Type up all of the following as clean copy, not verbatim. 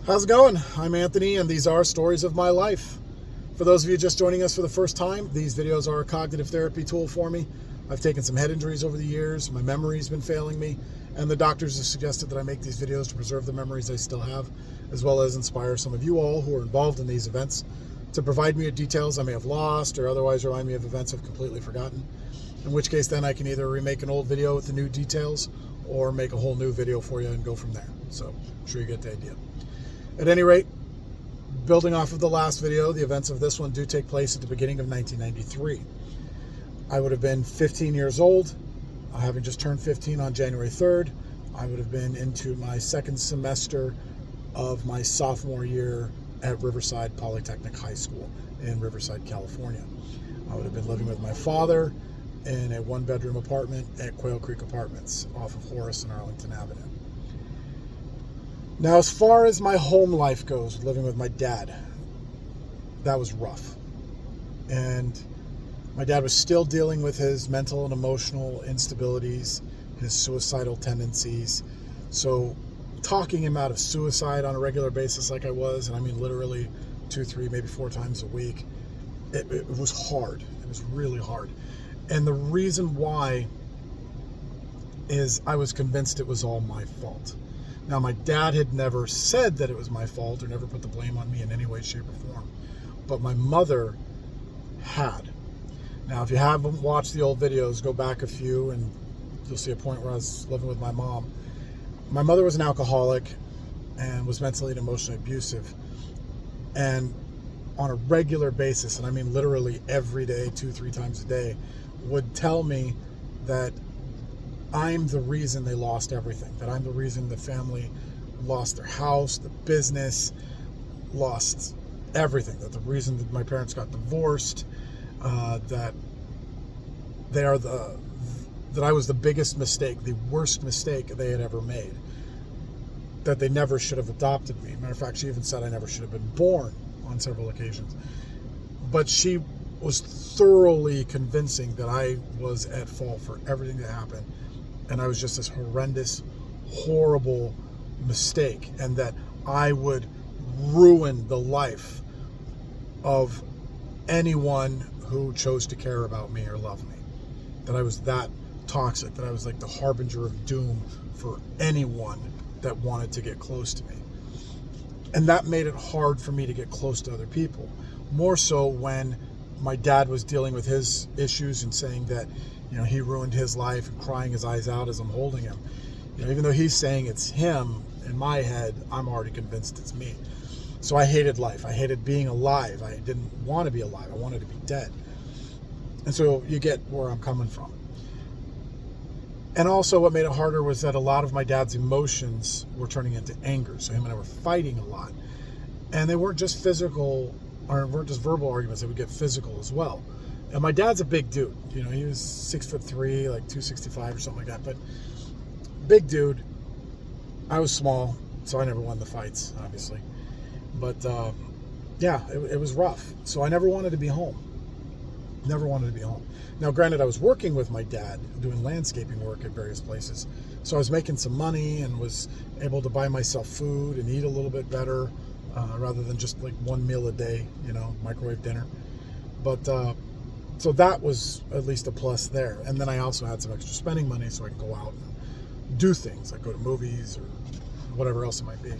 How's it going? I'm Anthony, and these are Stories of My Life. For those of you just joining us for the first time, these videos are a cognitive therapy tool for me. I've taken some head injuries over the years, my memory's been failing me, and the doctors have suggested that I make these videos to preserve the memories I still have, as well as inspire some of you all who are involved in these events to provide me with details I may have lost or otherwise remind me of events I've completely forgotten. In which case then I can either remake an old video with the new details or make a whole new video for you and go from there. So I'm sure you get the idea. At any rate, building off of the last video, the events of this one do take place at the beginning of 1993. I would have been 15 years old, having just turned 15 on January 3rd. I would have been into my second semester of my sophomore year at Riverside Polytechnic High School in Riverside, California. I would have been living with my father in a one-bedroom apartment at Quail Creek Apartments off of Horace and Arlington Avenue. Now, as far as my home life goes, living with my dad, that was rough. And my dad was still dealing with his mental and emotional instabilities, his suicidal tendencies. So talking him out of suicide on a regular basis like I was, and I mean literally 2, 3, maybe 4 times a week, it was hard. It was really hard. And the reason why is I was convinced it was all my fault. Now, my dad had never said that it was my fault or never put the blame on me in any way, shape, or form. But my mother had. Now, if you haven't watched the old videos, go back a few and you'll see a point where I was living with my mom. My mother was an alcoholic and was mentally and emotionally abusive. And on a regular basis, and I mean literally every day, 2, 3 times a day, would tell me that I'm the reason they lost everything, that I'm the reason the family lost their house, the business, lost everything, that the reason that my parents got divorced, that I was the biggest mistake, the worst mistake they had ever made, that they never should have adopted me. Matter of fact, she even said I never should have been born on several occasions. But she was thoroughly convincing that I was at fault for everything that happened. And I was just this horrendous, horrible mistake, and that I would ruin the life of anyone who chose to care about me or love me. That I was that toxic, that I was like the harbinger of doom for anyone that wanted to get close to me. And that made it hard for me to get close to other people. More so when my dad was dealing with his issues and saying that, you know, he ruined his life and crying his eyes out as I'm holding him. You know, even though he's saying it's him, in my head, I'm already convinced it's me. So I hated life. I hated being alive. I didn't want to be alive. I wanted to be dead. And so you get where I'm coming from. And also what made it harder was that a lot of my dad's emotions were turning into anger. So him and I were fighting a lot. And they weren't just physical, or weren't just verbal arguments. They would get physical as well. And my dad's a big dude. You know, he was 6'3", like 265 or something like that. But big dude. I was small, so I never won the fights, obviously. But yeah, it was rough. So I never wanted to be home. Never wanted to be home. Now, granted, I was working with my dad, doing landscaping work at various places. So I was making some money and was able to buy myself food and eat a little bit better, rather than just like one meal a day, you know, microwave dinner. But so that was at least a plus there. And then I also had some extra spending money so I could go out and do things, like go to movies or whatever else it might be.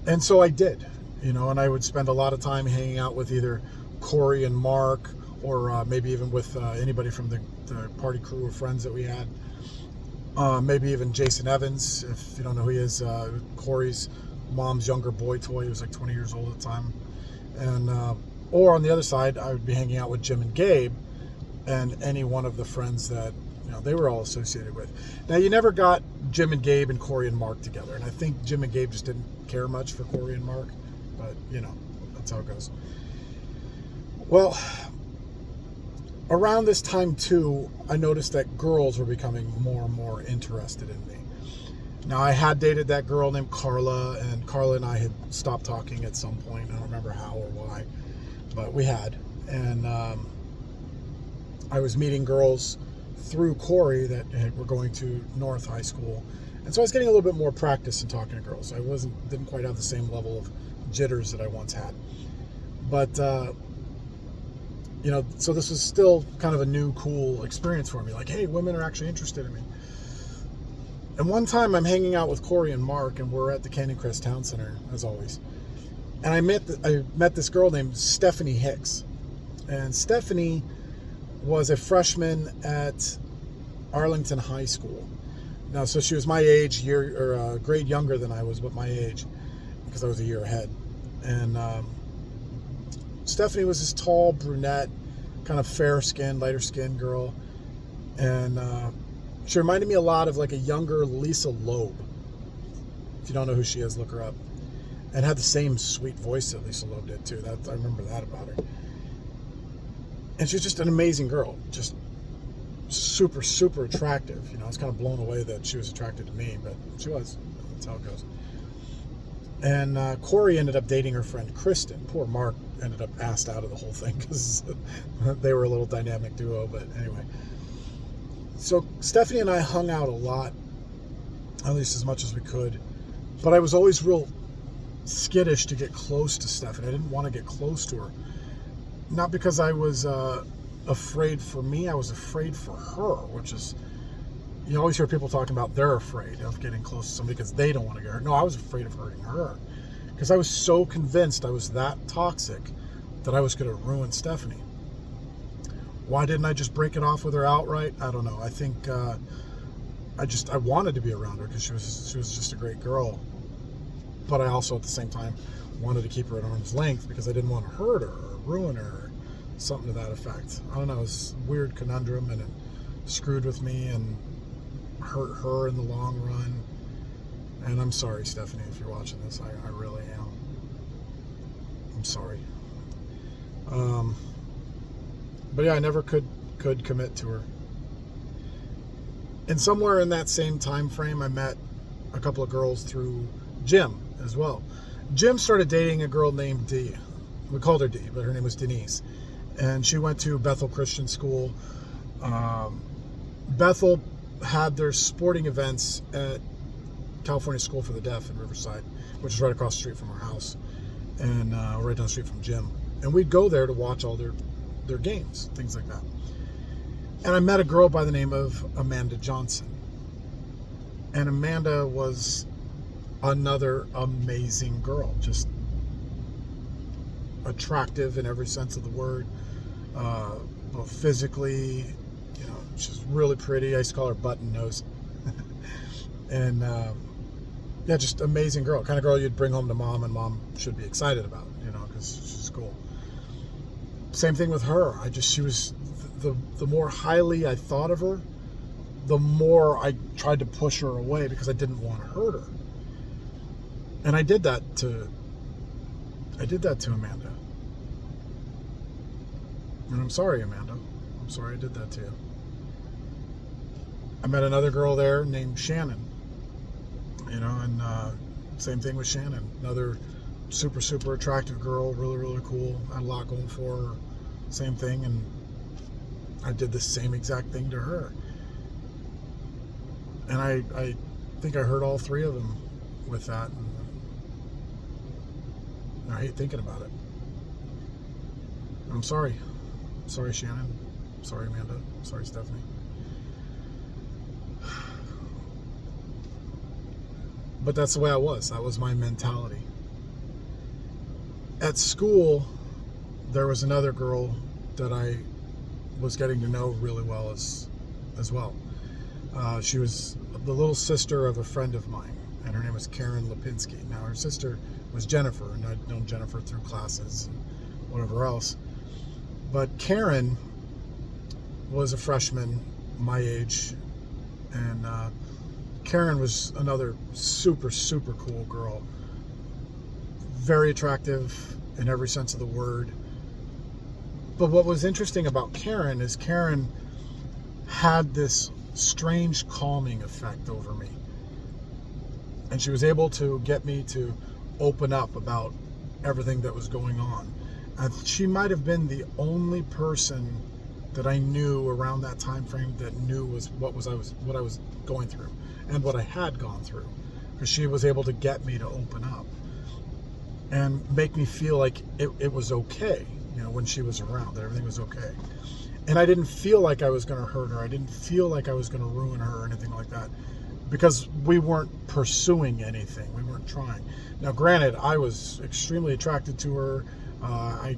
And so I did, you know, and I would spend a lot of time hanging out with either Corey and Mark, or maybe even with anybody from the party crew of friends that we had. Maybe even Jason Evans, if you don't know who he is, Corey's mom's younger boy toy. He was like 20 years old at the time. And or on the other side, I would be hanging out with Jim and Gabe and any one of the friends that, you know, they were all associated with. Now, you never got Jim and Gabe and Corey and Mark together. And I think Jim and Gabe just didn't care much for Corey and Mark. But, you know, that's how it goes. Well, around this time, too, I noticed that girls were becoming more and more interested in me. Now, I had dated that girl named Carla, and Carla and I had stopped talking at some point. I don't remember how or why, but we had. And I was meeting girls through Corey that were going to North High School, And so I was getting a little bit more practice in talking to girls. I didn't quite have the same level of jitters that I once had. But, so this was still kind of a new, cool experience for me. Like, hey, women are actually interested in me. And one time I'm hanging out with Corey and Mark, and we're at the Canyon Crest Town Center, as always. And I met this girl named Stephanie Hicks. And Stephanie was a freshman at Arlington High School. Now, so she was my age, grade younger than I was, but my age, because I was a year ahead. And Stephanie was this tall, brunette, kind of fair-skinned, lighter-skinned girl. And she reminded me a lot of like a younger Lisa Loeb. If you don't know who she is, look her up. And had the same sweet voice that Lisa Loeb did, too. I remember that about her. And she was just an amazing girl. Just super, super attractive. I was kind of blown away that she was attracted to me, but she was. That's how it goes. And Corey ended up dating her friend Kristin. Poor Mark ended up asked out of the whole thing because they were a little dynamic duo. But anyway. So Stephanie and I hung out a lot, at least as much as we could. But I was always real skittish to get close to Stephanie. I didn't want to get close to her. Not because I was afraid for me, I was afraid for her, which is, you always hear people talking about they're afraid of getting close to somebody because they don't want to get hurt. No, I was afraid of hurting her because I was so convinced I was that toxic that I was going to ruin Stephanie. Why didn't I just break it off with her outright? I don't know. I think I wanted to be around her because she was just a great girl. But I also, at the same time, wanted to keep her at arm's length because I didn't want to hurt her or ruin her or something to that effect. I don't know. It was a weird conundrum, and it screwed with me and hurt her in the long run. And I'm sorry, Stephanie, if you're watching this. I really am. I'm sorry. But yeah, I never could commit to her. And somewhere in that same time frame, I met a couple of girls through Jim as well. Jim started dating a girl named Dee. We called her Dee, but her name was Denise. And she went to Bethel Christian School. Bethel had their sporting events at California School for the Deaf in Riverside, which is right across the street from our house, and right down the street from Jim. And we'd go there to watch all their games, things like that. And I met a girl by the name of Amanda Johnson. And Amanda was another amazing girl, just attractive in every sense of the word, both physically, she's really pretty. I used to call her button nose. And yeah, just amazing girl, kind of girl you'd bring home to mom and mom should be excited about, because she's cool. Same thing with her. She was the more highly I thought of her, the more I tried to push her away because I didn't want to hurt her. And I did that to Amanda. And I'm sorry, Amanda. I'm sorry I did that to you. I met another girl there named Shannon. And same thing with Shannon. Another super, super attractive girl, really, really cool. Had a lot going for her. Same thing, and I did the same exact thing to her. And I think I hurt all three of them with that. And I hate thinking about it. I'm sorry. Sorry, Shannon. Sorry, Amanda. Sorry, Stephanie. But that's the way I was. That was my mentality. At school, there was another girl that I was getting to know really well as well. She was the little sister of a friend of mine, and her name was Karen Lipinski. Now, her sister was Jennifer, and I'd known Jennifer through classes and whatever else. But Karen was a freshman my age, and Karen was another super, super cool girl. Very attractive in every sense of the word. But what was interesting about Karen is Karen had this strange calming effect over me. And she was able to get me to open up about everything that was going on. And she might have been the only person that I knew around that time frame that knew what I was going through and what I had gone through, because she was able to get me to open up and make me feel like it was okay, when she was around, that everything was okay. And I didn't feel like I was going to hurt her. I didn't feel like I was going to ruin her or anything like that, because we weren't pursuing anything. We weren't trying. Now, granted, I was extremely attracted to her. I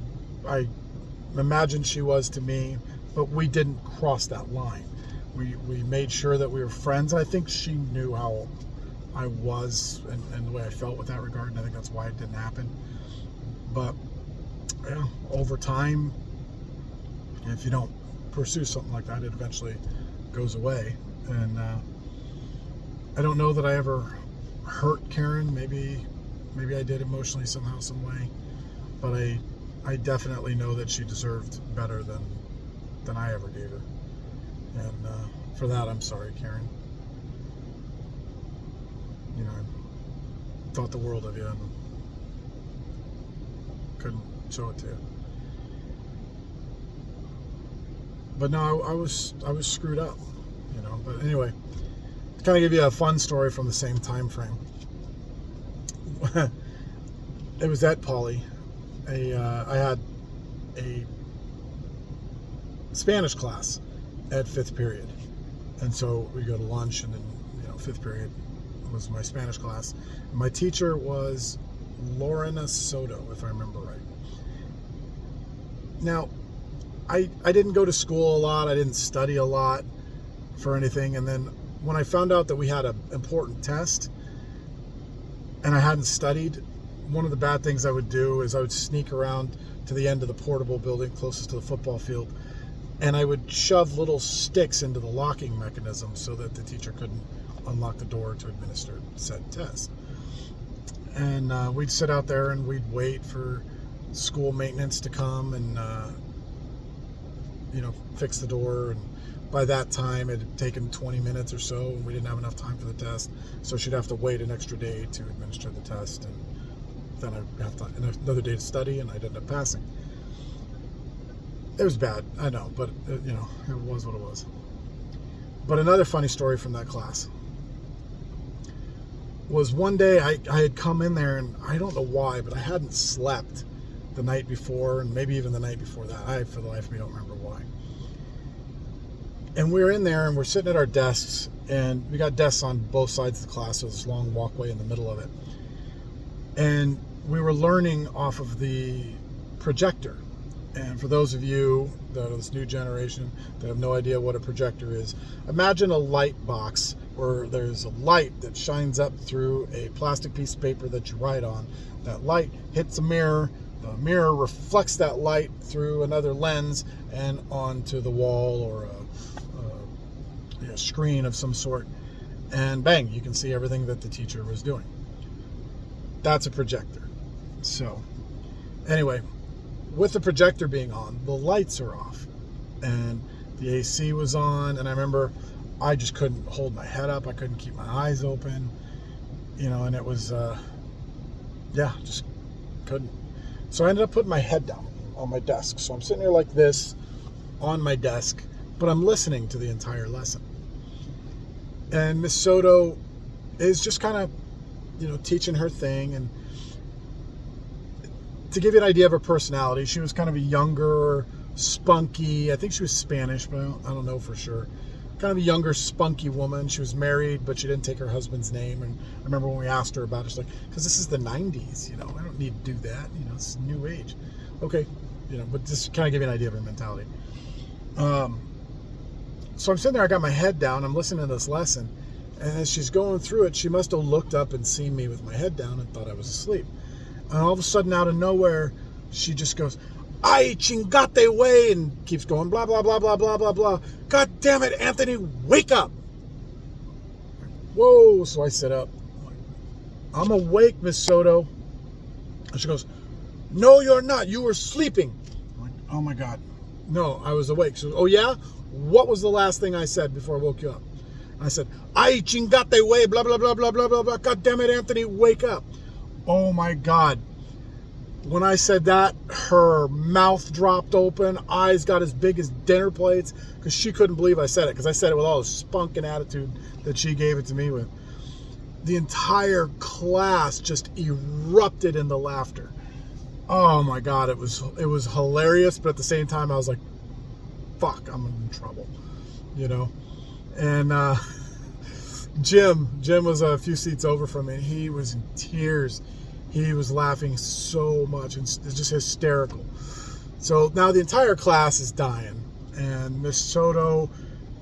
imagined she was to me, but we didn't cross that line. We made sure that we were friends. I think she knew how I was and the way I felt with that regard, and I think that's why it didn't happen. But yeah, over time, if you don't pursue something like that, it eventually goes away. And I don't know that I ever hurt Karen. Maybe I did emotionally somehow, some way. But I definitely know that she deserved better than I ever gave her. And for that, I'm sorry, Karen. I thought the world of you and couldn't show it to you. But no, I was screwed up, But anyway, to kind of give you a fun story from the same time frame. It was at Poly. I had a Spanish class at 5th period, and so we go to lunch, and then 5th period was my Spanish class. And my teacher was Lorena Soto, if I remember right. Now, I didn't go to school a lot. I didn't study a lot for anything. And then when I found out that we had an important test and I hadn't studied, one of the bad things I would do is I would sneak around to the end of the portable building closest to the football field, and I would shove little sticks into the locking mechanism so that the teacher couldn't unlock the door to administer said test. And we'd sit out there and we'd wait for school maintenance to come and fix the door. And by that time it had taken 20 minutes or so, and we didn't have enough time for the test, so she'd have to wait an extra day to administer the test, and then I'd have another day to study, and I'd end up passing. It was bad, I know, but it was what it was. But another funny story from that class was one day I had come in there, and I don't know why, but I hadn't slept the night before, and maybe even the night before that. I, for the life of me, don't remember why. And we were in there, and we're sitting at our desks, and we got desks on both sides of the class, so this long walkway in the middle of it. And we were learning off of the projector. And for those of you that are this new generation that have no idea what a projector is, imagine a light box where there's a light that shines up through a plastic piece of paper that you write on. That light hits a mirror. The mirror reflects that light through another lens and onto the wall or a screen of some sort. And bang, you can see everything that the teacher was doing. That's a projector. So, anyway, with the projector being on, the lights are off, and the AC was on, and I remember I just couldn't hold my head up. I couldn't keep my eyes open, and it was, just couldn't. So I ended up putting my head down on my desk. So I'm sitting here like this on my desk, but I'm listening to the entire lesson. And Miss Soto is just kind of, teaching her thing. And to give you an idea of her personality, she was kind of a younger, spunky, I think she was Spanish, but I don't know for sure. Kind of a younger, spunky woman. She was married, but she didn't take her husband's name. And I remember when we asked her about it, she's like, because this is the 90s, I don't need to do that. It's new age. Okay, but just kind of give you an idea of her mentality. So I'm sitting there, I got my head down, I'm listening to this lesson, and as she's going through it, she must have looked up and seen me with my head down and thought I was asleep. And all of a sudden, out of nowhere, she just goes, "Ay, chingate way," and keeps going, blah, blah, blah, blah, blah, blah, blah. God damn it, Anthony, wake up. Whoa, so I sit up. I'm awake, Miss Soto. And she goes, "No, you're not. You were sleeping." I'm like, oh my God. No, I was awake. She goes, "Oh yeah? What was the last thing I said before I woke you up?" And I said, "Ay, chingate way, blah, blah, blah, blah, blah, blah, blah. God damn it, Anthony, wake up." Oh my God. When I said that, her mouth dropped open, eyes got as big as dinner plates, because she couldn't believe I said it, because I said it with all the spunk and attitude that she gave it to me with. The entire class just erupted into laughter. Oh my God, it was hilarious, but at the same time I was like, fuck, I'm in trouble, you know? And Jim was a few seats over from me, and he was in tears. He was laughing so much, and it's just hysterical. So now the entire class is dying, and Miss Soto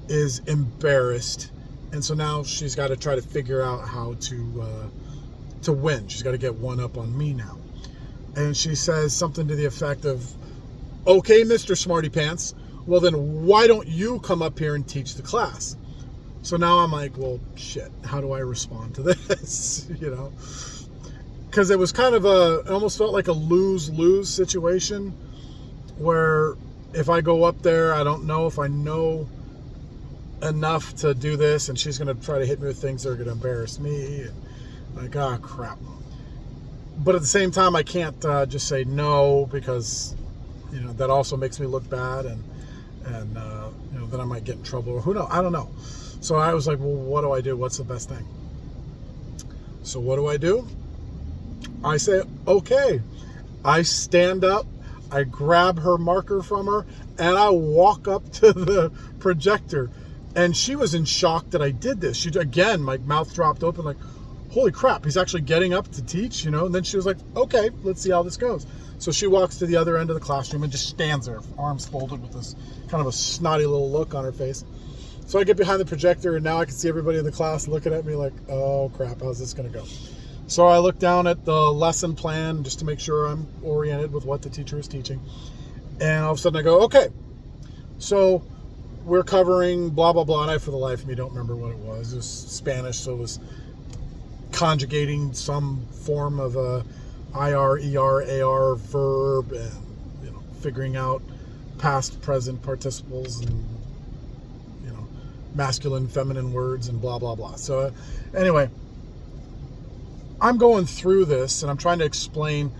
is embarrassed, and so now she's got to try to figure out how to win. She's got to get one up on me now. And she says something to the effect of, okay, Mr. Smarty Pants, well then why don't you come up here and teach the class? So now I'm like, well, shit, how do I respond to this? You know? Because it was kind of it almost felt like a lose-lose situation, where if I go up there, I don't know if I know enough to do this, and she's going to try to hit me with things that are going to embarrass me. And like, ah, crap. But at the same time, I can't just say no, because, you know, that also makes me look bad, and you know, then I might get in trouble, or who knows? I don't know. So I was like, well, what do I do? What's the best thing? So what do? I say, okay. I stand up, I grab her marker from her, and I walk up to the projector. And she was in shock that I did this. She, again, my mouth dropped open like, holy crap, he's actually getting up to teach, you know? And then she was like, okay, let's see how this goes. So she walks to the other end of the classroom and just stands there, arms folded, with this kind of a snotty little look on her face. So I get behind the projector, and now I can see everybody in the class looking at me like, oh crap, how's this going to go? So I look down at the lesson plan just to make sure I'm oriented with what the teacher is teaching. And all of a sudden I go, okay, so we're covering blah, blah, blah. And I, for the life of me, don't remember what it was. It was Spanish, so it was conjugating some form of a IR, ER, AR verb, and, you know, figuring out past, present participles, and, you know, masculine, feminine words, and blah, blah, blah. So anyway, I'm going through this, and I'm trying to explain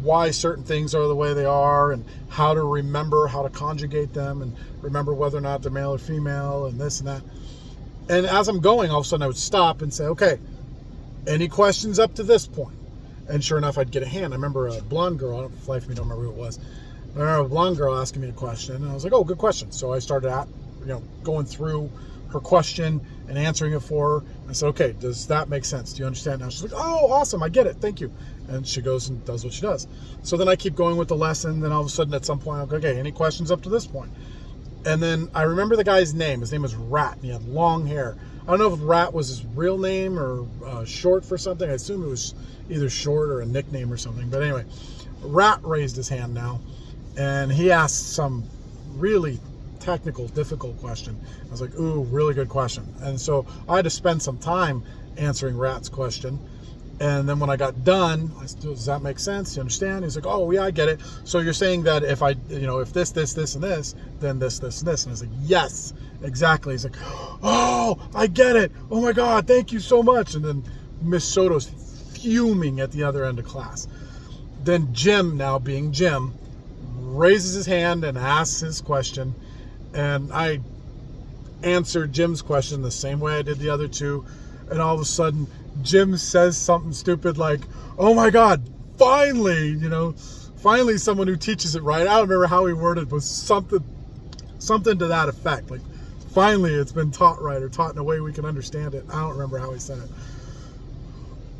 why certain things are the way they are, and how to remember how to conjugate them, and remember whether or not they're male or female, and this and that. And as I'm going, all of a sudden I would stop and say, okay, any questions up to this point? And sure enough, I'd get a hand. I remember a blonde girl, I don't, life me don't remember who it was. I remember a blonde girl asking me a question, and I was like, oh, good question. So I started going through her question and answering it for her. I said, okay, does that make sense? Do you understand now? She's like, oh, awesome, I get it, thank you. And she goes and does what she does. So then I keep going with the lesson. Then all of a sudden at some point, I'll go, okay, any questions up to this point? And then I remember the guy's name. His name was Rat, and he had long hair. I don't know if Rat was his real name or short for something. I assume it was either short or a nickname or something. But anyway, Rat raised his hand now, and he asked some really technical, difficult question. I was like, ooh, really good question. And so I had to spend some time answering Rat's question. And then when I got done, I said, does that make sense? You understand? He's like, oh, yeah, I get it. So you're saying that if if this, and this, then this, and this. And I was like, yes, exactly. He's like, oh, I get it. Oh my God, thank you so much. And then Miss Soto's fuming at the other end of class. Then Jim, now being Jim, raises his hand and asks his question. And I answered Jim's question the same way I did the other two. And all of a sudden, Jim says something stupid like, oh my God, finally, finally someone who teaches it right. I don't remember how he worded it, but something to that effect. Like, finally it's been taught right, or taught in a way we can understand it. I don't remember how he said it.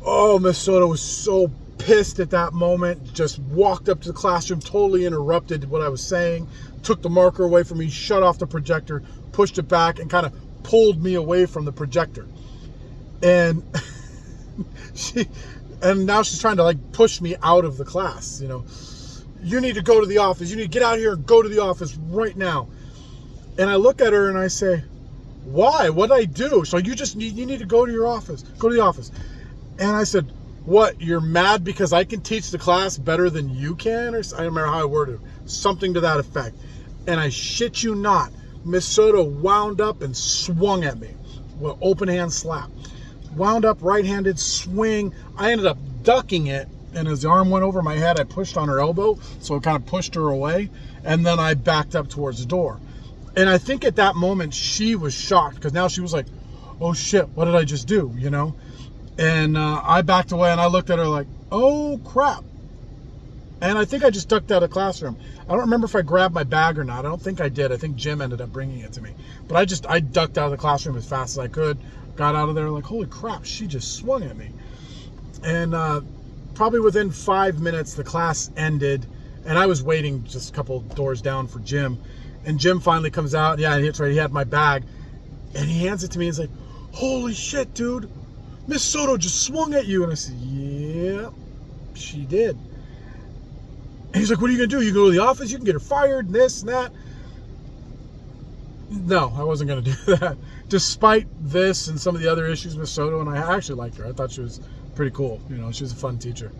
Oh, Miss Soto was so pissed at that moment, just walked up to the classroom, totally interrupted what I was saying, took the marker away from me, shut off the projector, pushed it back, and kind of pulled me away from the projector. And now she's trying to push me out of the class. You need to go to the office. You need to get out here and go to the office right now. And I look at her and I say, why? What did I do? So you need to go to your office. Go to the office. And I said, what? You're mad because I can teach the class better than you can? Or I don't remember how I worded it. Something to that effect. And I shit you not, Miss Soto wound up and swung at me with an open hand slap. Wound up right-handed swing. I ended up ducking it and as the arm went over my head, I pushed on her elbow, so it kind of pushed her away, and then I backed up towards the door. And I think at that moment she was shocked, because now she was like, oh shit, what did I just do, you know? And I backed away and I looked at her like, oh crap. And I think I just ducked out of the classroom. I don't remember if I grabbed my bag or not. I don't think I did. I think Jim ended up bringing it to me. But I ducked out of the classroom as fast as I could, got out of there like, holy crap, she just swung at me. And probably within 5 minutes, the class ended, and I was waiting just a couple doors down for Jim. And Jim finally comes out. Yeah, that's right. He had my bag, and he hands it to me. He's like, holy shit, dude. Miss Soto just swung at you. And I said, yeah, she did. And he's like, what are you going to do? You go to the office? You can get her fired and this and that. No, I wasn't going to do that. Despite this and some of the other issues with Soto, and I actually liked her. I thought she was pretty cool. You know, she was a fun teacher.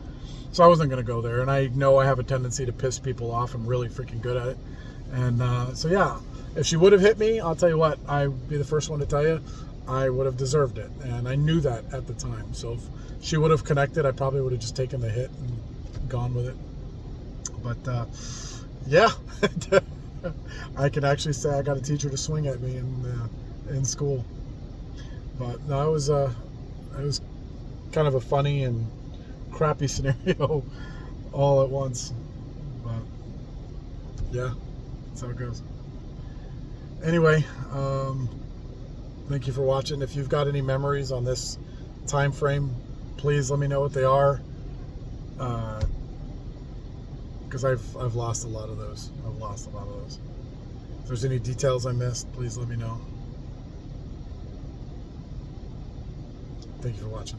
So I wasn't going to go there. And I know I have a tendency to piss people off. I'm really freaking good at it. And so, yeah, if she would have hit me, I'll tell you what, I'd be the first one to tell you, I would have deserved it. And I knew that at the time. So if she would have connected, I probably would have just taken the hit and gone with it. But, yeah, I can actually say I got a teacher to swing at me in school. But no, it was kind of a funny and crappy scenario all at once. But, yeah, that's how it goes. Anyway, thank you for watching. If you've got any memories on this time frame, please let me know what they are. Because I've lost a lot of those. If there's any details I missed, please let me know. Thank you for watching.